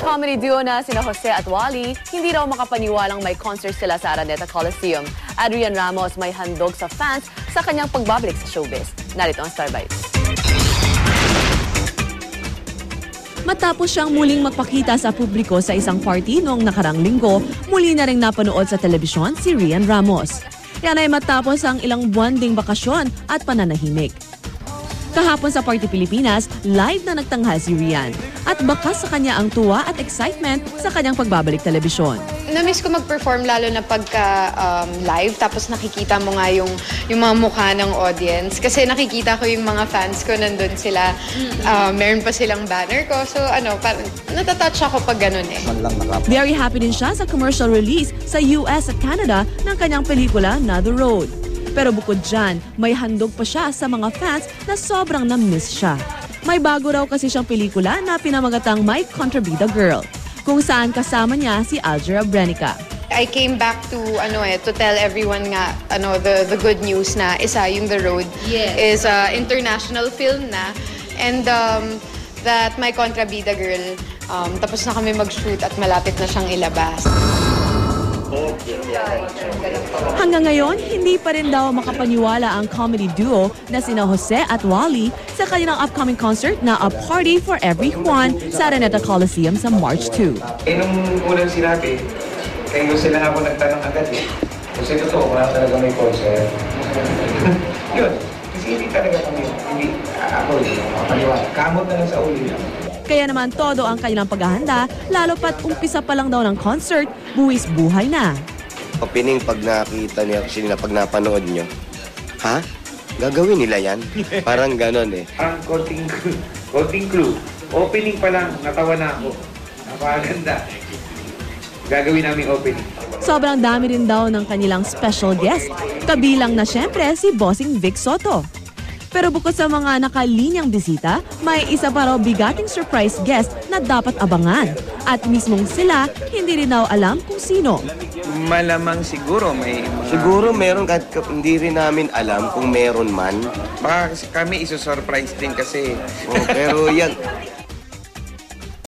Comedy duo na sina Jose at Wally, hindi raw makapaniwalang may concert sila sa Araneta Coliseum. Adrian Ramos may handog sa fans sa kanyang pagbabalik sa showbiz. Narito ang Star Bites. Matapos siyang muling magpakita sa publiko sa isang party noong nakarang linggo, muli na ring napanood sa telebisyon si Rian Ramos. Yan ay matapos ang ilang buwan ding bakasyon at pananahimik. Kahapon sa Party Pilipinas, live na nagtanghal si Rian at bakas sa kanya ang tuwa at excitement sa kanyang pagbabalik telebisyon. Na-miss ko mag-perform lalo na pagka live tapos nakikita mo nga yung mga mukha ng audience kasi nakikita ko yung mga fans ko nandun sila. Meron pa silang banner ko. So parang natatouch ako pag ganun eh. Very happy din siya sa commercial release sa US at Canada ng kanyang pelikula na The Road. Pero bukod dyan, may handog pa siya sa mga fans na sobrang na-miss siya. May bago raw kasi siyang pelikula na pinamagatang My Contrabida Girl, kung saan kasama niya si Algera Brenica. I came back to tell everyone nga the good news na isa yung The Road is international film na and that My Contrabida Girl tapos na kami mag-shoot at malapit na siyang ilabas. Hanggang ngayon, hindi pa rin daw makapaniwala ang comedy duo na sina Jose at Wally sa kanilang upcoming concert na A Party for Everyone sa Araneta Coliseum sa March 2. Nung unang sinabi, kayo sila nga ako nagtanong agad eh. Kasi totoo, wala talaga may concert. Yun, kasi hindi talaga kami, ako makapaniwala. Kamot na lang sa uli. Kaya naman todo ang kanilang paghahanda, lalo pat umpisa pa lang daw ng concert, buwis buhay na. Opening pag nakita niya kasi pag napanood nyo, ha? Gagawin nila yan? Parang ganon eh. Ang konting clue. Opening pa lang, natawa na ako. Napakaganda. Gagawin namin opening. Sobrang dami rin daw ng kanilang special guest, kabilang na syempre si Bossing Vic Soto. Pero bukod sa mga nakalinyang bisita, may isa pa raw bigating surprise guest na dapat abangan. At mismong sila, hindi rin daw alam kung sino. Malamang siguro may mga... Siguro meron kahit hindi rin namin alam kung meron man. Baka kami iso-surprise din kasi. Pero yan,